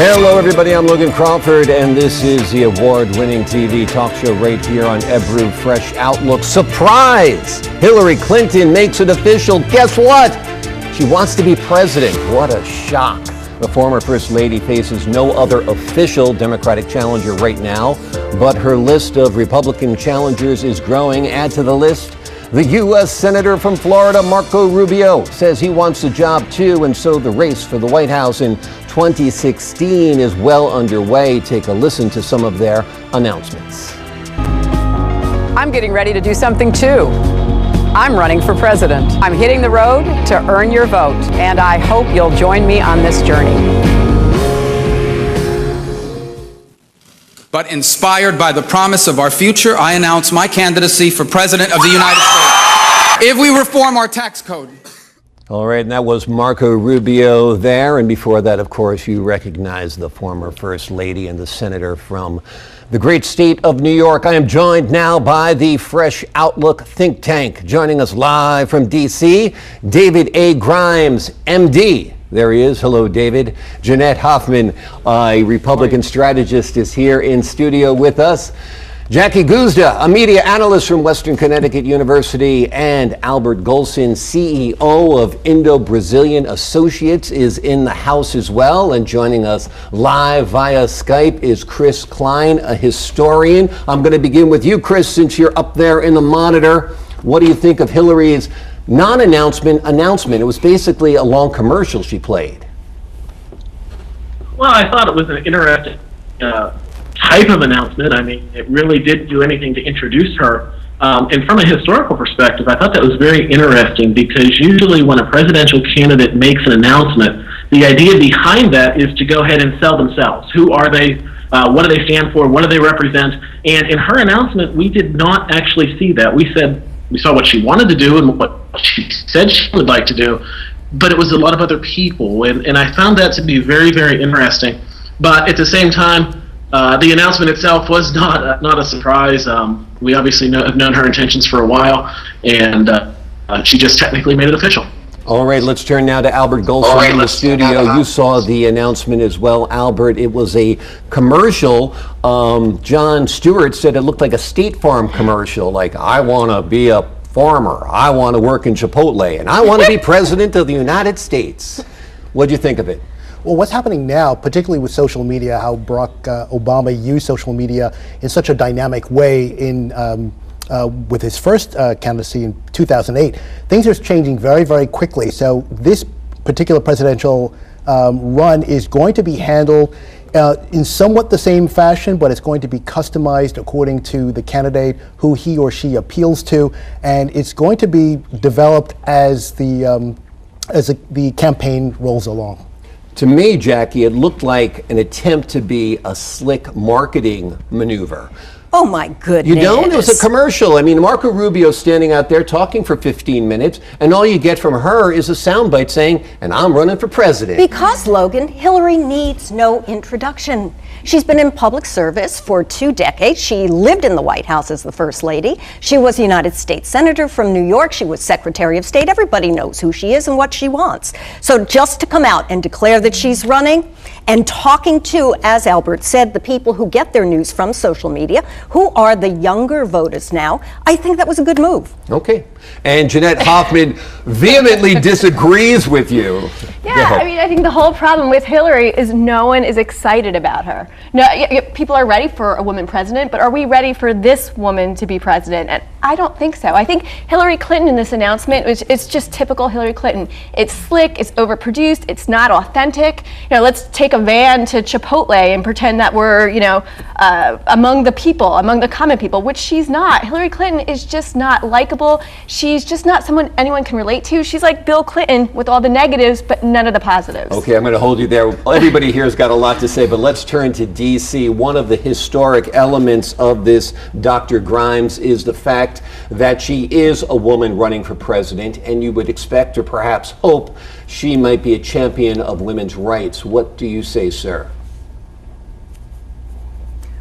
Hello, everybody. I'm Logan Crawford, and this is the award-winning TV talk show right here on Ebru Fresh Outlook. Surprise! Hillary Clinton makes it official. Guess what? She wants to be president. What a shock. The former First Lady faces no other official Democratic challenger right now, but her list of Republican challengers is growing. Add to the list, the U.S. Senator from Florida, Marco Rubio, says he wants the job too, and so the race for the White House in 2016 is well underway. Take a listen to some of their announcements. I'm getting ready to do something too. I'm running for president. I'm hitting the road to earn your vote, and I hope you'll join me on this journey. But inspired by the promise of our future, I announce my candidacy for President of the United States. If we reform our tax code. All right, and that was Marco Rubio there. And before that, of course, you recognize the former First Lady and the Senator from the great state of New York. I am joined now by the Fresh Outlook think tank. Joining us live from D.C., David A. Grimes, M.D. There he is. Hello, David. Jeanette Hoffman, a Republican strategist, is here in studio with us. Jackie Guzda, a media analyst from Western Connecticut University, and Albert Golson, CEO of Indo-Brazilian Associates, is in the house as well. And joining us live via Skype is Chris Kline, a historian. I'm going to begin with you, Chris, since you're up there in the monitor. What do you think of Hillary's non-announcement announcement? It was basically a long commercial she played. Well, I thought it was an interesting type of announcement. I mean, it really didn't do anything to introduce her. And from a historical perspective, I thought that was very interesting, because usually when a presidential candidate makes an announcement, the idea behind that is to go ahead and sell themselves. Who are they? What do they stand for? What do they represent? And in her announcement, we did not actually see that. We saw what she wanted to do and what she said she would like to do, but it was a lot of other people. And I found that to be very, very interesting. But at the same time, the announcement itself was not a surprise. We obviously have known her intentions for a while, and she just technically made it official. All right, let's turn now to Albert Golson in the studio. You saw the announcement as well, Albert. It was a commercial. Jon Stewart said it looked like a State Farm commercial, like, I want to be a farmer, I want to work in Chipotle, and I want to be president of the United States. What do you think of it? Well, what's happening now, particularly with social media, how Barack Obama used social media in such a dynamic way with his first candidacy in 2008, things are changing very, very quickly. So this particular presidential run is going to be handled in somewhat the same fashion, but it's going to be customized according to the candidate who he or she appeals to, and it's going to be developed as the campaign rolls along. To me, Jackie, it looked like an attempt to be a slick marketing maneuver. Oh my goodness. You don't? It was a commercial. I mean, Marco Rubio standing out there talking for 15 minutes, and all you get from her is a soundbite saying, and I'm running for president. Because, Logan, Hillary needs no introduction. She's been in public service for 2 decades. She lived in the White House as the First Lady. She was a United States Senator from New York. She was Secretary of State. Everybody knows who she is and what she wants. So just to come out and declare that she's running and talking to, as Albert said, the people who get their news from social media, who are the younger voters now, I think that was a good move. Okay. And Jeanette Hoffman vehemently disagrees with you. Yeah, I mean, I think the whole problem with Hillary is no one is excited about her. No, people are ready for a woman president, but are we ready for this woman to be president? And I don't think so. I think Hillary Clinton in this announcement, it's just typical Hillary Clinton. It's slick, it's overproduced, it's not authentic. You know, let's take a van to Chipotle and pretend that we're, among the people, among the common people, which she's not. Hillary Clinton is just not likable. She's just not someone anyone can relate to. She's like Bill Clinton with all the negatives, but none of the positives. Okay, I'm going to hold you there. Everybody here has got a lot to say, but let's turn to D.C. One of the historic elements of this, Dr. Grimes, is the fact that she is a woman running for president, and you would expect or perhaps hope she might be a champion of women's rights. What do you say, sir?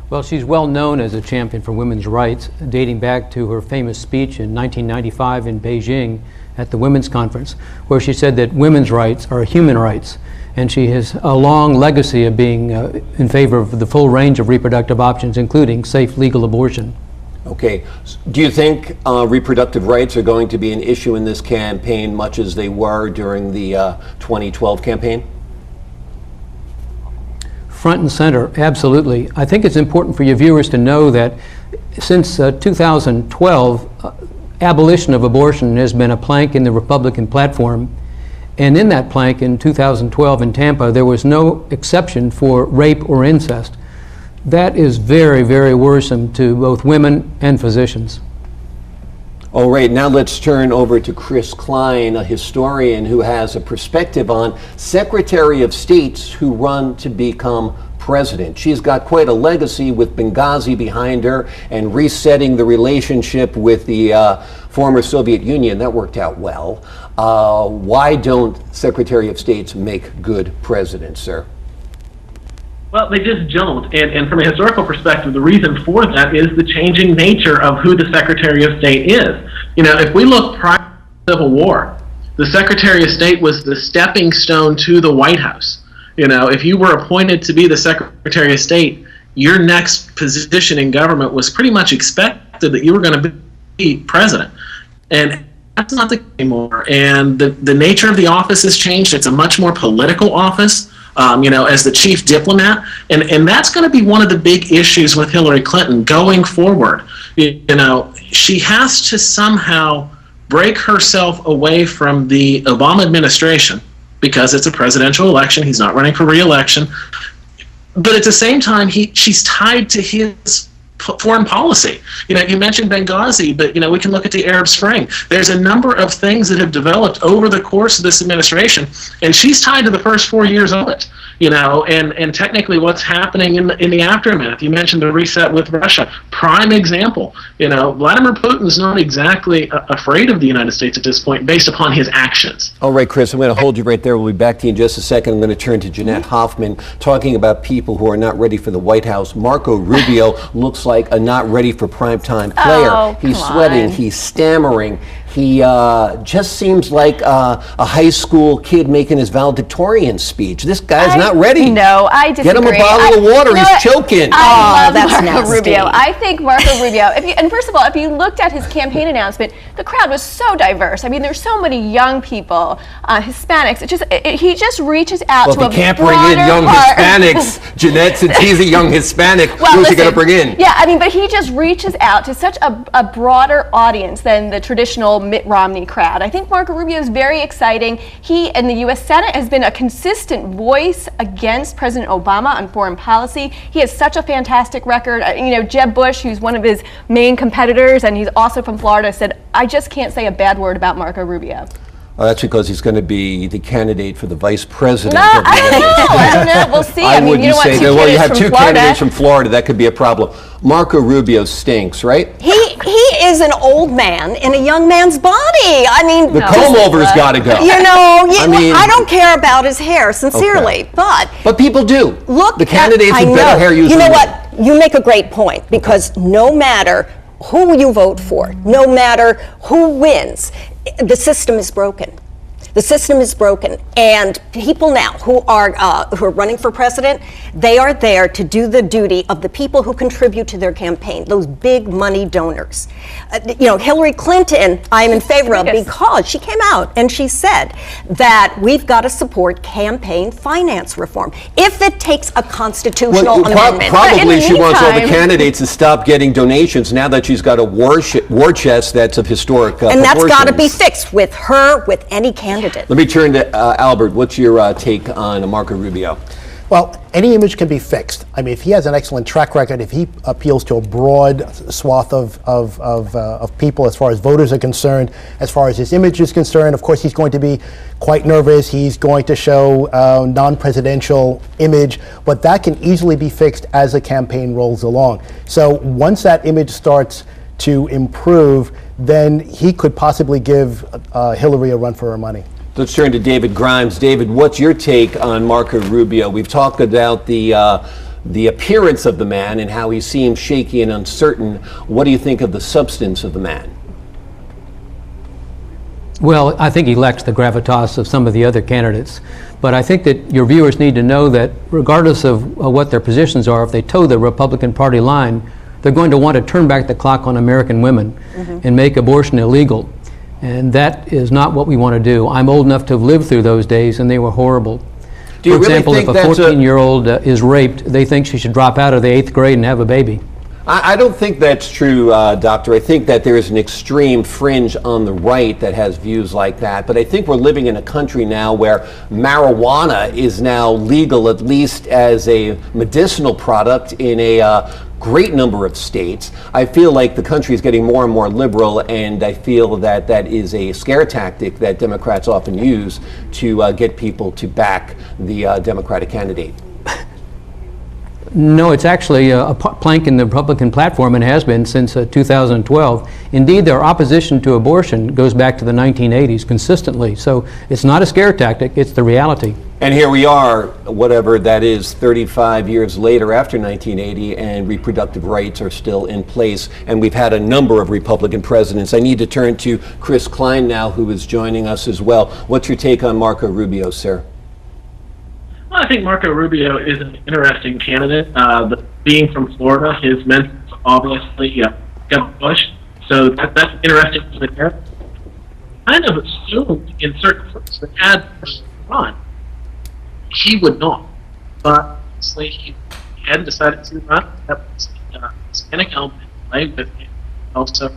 Well, she's well known as a champion for women's rights, dating back to her famous speech in 1995 in Beijing at the Women's Conference, where she said that women's rights are human rights. and she has a long legacy of being in favor of the full range of reproductive options, including safe legal abortion. Okay. Do you think reproductive rights are going to be an issue in this campaign, much as they were during the 2012 campaign? Front and center, absolutely. I think it's important for your viewers to know that since 2012, abolition of abortion has been a plank in the Republican platform. And in that plank in 2012 in Tampa, there was no exception for rape or incest. That is very, very worrisome to both women and physicians. All right, now let's turn over to Chris Kline, a historian who has a perspective on Secretary of States who run to become president. She's got quite a legacy with Benghazi behind her and resetting the relationship with the former Soviet Union. That worked out well. Why don't Secretary of States make good presidents, sir? Well, they just don't. And from a historical perspective, the reason for that is the changing nature of who the Secretary of State is. You know, if we look prior to the Civil War, the Secretary of State was the stepping stone to the White House. You know, if you were appointed to be the Secretary of State, your next position in government was pretty much expected that you were going to be president. And that's not the case anymore. And the nature of the office has changed. It's a much more political office. You know, as the chief diplomat, and that's going to be one of the big issues with Hillary Clinton going forward. You know, she has to somehow break herself away from the Obama administration because it's a presidential election. He's not running for re-election, but at the same time, she's tied to his foreign policy. You know, you mentioned Benghazi, but you know, we can look at the Arab Spring. There's a number of things that have developed over the course of this administration, and she's tied to the first 4 years of it. You know, and technically what's happening in the aftermath. You mentioned the reset with Russia. Prime example. You know, Vladimir Putin's not exactly afraid of the United States at this point based upon his actions. All right, Chris, I'm going to hold you right there. We'll be back to you in just a second. I'm going to turn to Jeanette Hoffman, talking about people who are not ready for the White House. Marco Rubio looks like a not ready for primetime player. Oh, he's sweating, he's stammering. He just seems like a high school kid making his valedictorian speech. This guy's not ready. No, I disagree. Get him a bottle of water. He's choking. I love that's Marco nasty. Rubio. I think Marco Rubio, and first of all, if you looked at his campaign announcement, the crowd was so diverse. I mean, there's so many young people, Hispanics. He just reaches out to a Well, if he can't bring in young Hispanics, Jeanette, since he's a young Hispanic, who's he going to bring in? Yeah, I mean, but he just reaches out to such a broader audience than the traditional Mitt Romney crowd. I think Marco Rubio is very exciting. He, in the U.S. Senate, has been a consistent voice against President Obama on foreign policy. He has such a fantastic record. You know, Jeb Bush, who's one of his main competitors, and he's also from Florida, said, I just can't say a bad word about Marco Rubio. Oh, that's because he's going to be the candidate for the vice president. No, of the I don't know. We'll see. I mean, wouldn't you don't want say two that. Well, you have candidates two from Florida. candidates from Florida. That could be a problem. Marco Rubio stinks, right? He is an old man in a young man's body. I mean, The comb-over's got to go. you know, I mean- I don't care about his hair, sincerely, Okay. but people do. look, the candidates I with better know. hair usually You know win. what? You make a great point, because no matter who you vote for, no matter who wins, the system is broken. The system is broken, and people now who are running for president, they are there to do the duty of the people who contribute to their campaign, those big money donors. You know, Hillary Clinton, I am in favor of, because she came out and she said that we've got to support campaign finance reform if it takes a constitutional amendment. Probably she wants all the meantime- candidates to stop getting donations now that she's got a war chest that's of historic And that's got to be proportions. fixed with her, with any candidate. Let me turn to Albert. What's your take on Marco Rubio? Well, any image can be fixed. I mean, if he has an excellent track record, if he appeals to a broad swath of people as far as voters are concerned, as far as his image is concerned, of course he's going to be quite nervous. He's going to show non-presidential image, but that can easily be fixed as the campaign rolls along. So once that image starts to improve, then he could possibly give Hillary a run for her money. Let's turn to David Grimes. David, what's your take on Marco Rubio? We've talked about the appearance of the man and how he seems shaky and uncertain. What do you think of the substance of the man? Well, I think he lacks the gravitas of some of the other candidates. But I think that your viewers need to know that regardless of what their positions are, if they toe the Republican Party line, they're going to want to turn back the clock on American women and make abortion illegal. And that is not what we want to do. I'm old enough to have lived through those days, and they were horrible. For example, if a 14-year-old is raped, they think she should drop out of the 8th grade and have a baby. I don't think that's true, Doctor. I think that there is an extreme fringe on the right that has views like that. But I think we're living in a country now where marijuana is now legal, at least as a medicinal product, in a great number of states. I feel like the country is getting more and more liberal, and I feel that that is a scare tactic that Democrats often use to get people to back the Democratic candidate. No, it's actually a plank in the Republican platform and has been since 2012. Indeed, their opposition to abortion goes back to the 1980s consistently. So it's not a scare tactic, it's the reality. And here we are, whatever that is, 35 years later after 1980, and reproductive rights are still in place. And we've had a number of Republican presidents. I need to turn to Chris Kline now, who is joining us as well. What's your take on Marco Rubio, sir? Well, I think Marco Rubio is an interesting candidate. Being from Florida, his mentor is obviously Jeb Bush, so that's interesting for the character. Kind of assumed in certain circles that had run, he would not. But obviously, he hadn't decided to run. That was the Hispanic element, right? But also.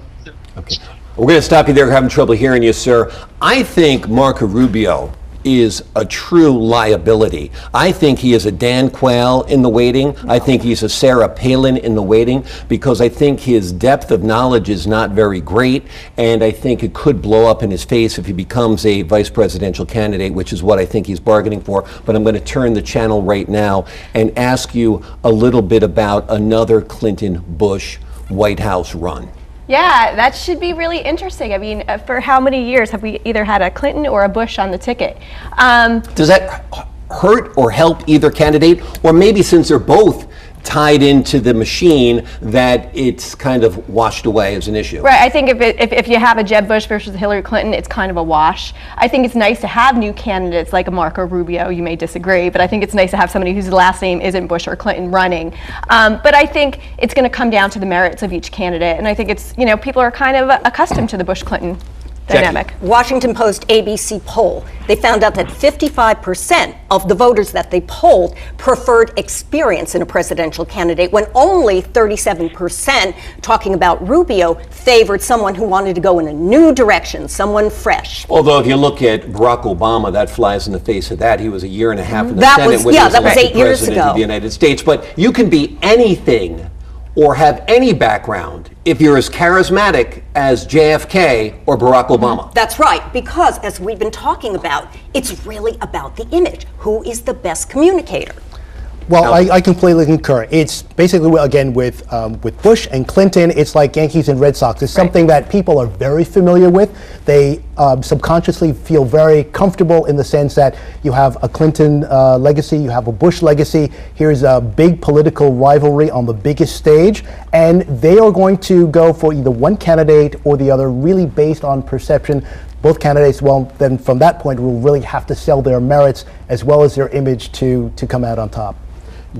Okay. We're going to stop you there. We're having trouble hearing you, sir. I think Marco Rubio is a true liability. I think he is a Dan Quayle in the waiting. I think he's a Sarah Palin in the waiting, because I think his depth of knowledge is not very great, and I think it could blow up in his face if he becomes a vice presidential candidate, which is what I think he's bargaining for. But I'm going to turn the channel right now and ask you a little bit about another Clinton-Bush White House run. Yeah, that should be really interesting. I mean, for how many years have we either had a Clinton or a Bush on the ticket? Does that hurt or help either candidate? Or maybe since they're both tied into the machine, that it's kind of washed away as an issue? Right, I think if you have a Jeb Bush versus Hillary Clinton, it's kind of a wash. I think it's nice to have new candidates like a Marco Rubio. You may disagree, but I think it's nice to have somebody whose last name isn't Bush or Clinton running. But I think it's going to come down to the merits of each candidate, and I think it's, people are kind of accustomed to the Bush-Clinton dynamic. Washington Post ABC poll, they found out that 55% of the voters that they polled preferred experience in a presidential candidate, when only 37%, talking about Rubio, favored someone who wanted to go in a new direction, someone fresh. Although if you look at Barack Obama, that flies in the face of that. He was a year and a half in the Senate when he was elected 8 years president ago. of the United States. But you can be anything or have any background if you're as charismatic as JFK or Barack Obama. That's right, because as we've been talking about, it's really about the image. Who is the best communicator? Well, I completely concur. It's basically, again, with Bush and Clinton, it's like Yankees and Red Sox. It's something that people are very familiar with. They subconsciously feel very comfortable in the sense that you have a Clinton legacy, you have a Bush legacy. Here's a big political rivalry on the biggest stage, and they are going to go for either one candidate or the other, really based on perception. Both candidates, well, then from that point, will really have to sell their merits as well as their image to come out on top.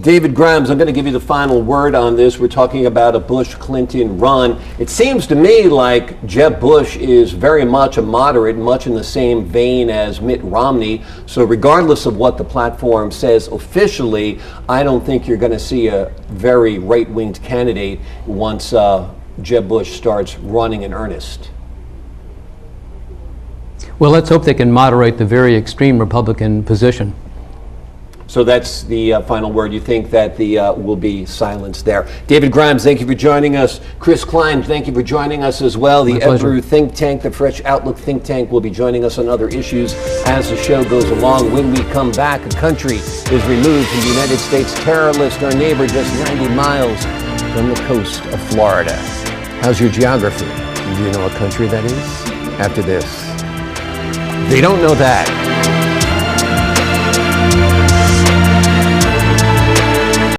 David Grimes, I'm going to give you the final word on this. We're talking about a Bush-Clinton run. It seems to me like Jeb Bush is very much a moderate, much in the same vein as Mitt Romney. So regardless of what the platform says officially, I don't think you're going to see a very right-winged candidate once Jeb Bush starts running in earnest. Well, let's hope they can moderate the very extreme Republican position. So that's the final word. You think that the will be silence there. David Grimes, thank you for joining us. Chris Kline, thank you for joining us as well. The Ebru think tank, the Fresh Outlook think tank, will be joining us on other issues as the show goes along. When we come back, a country is removed from the United States terror list, our neighbor just 90 miles from the coast of Florida. How's your geography? Do you know what country that is? After this. They don't know that.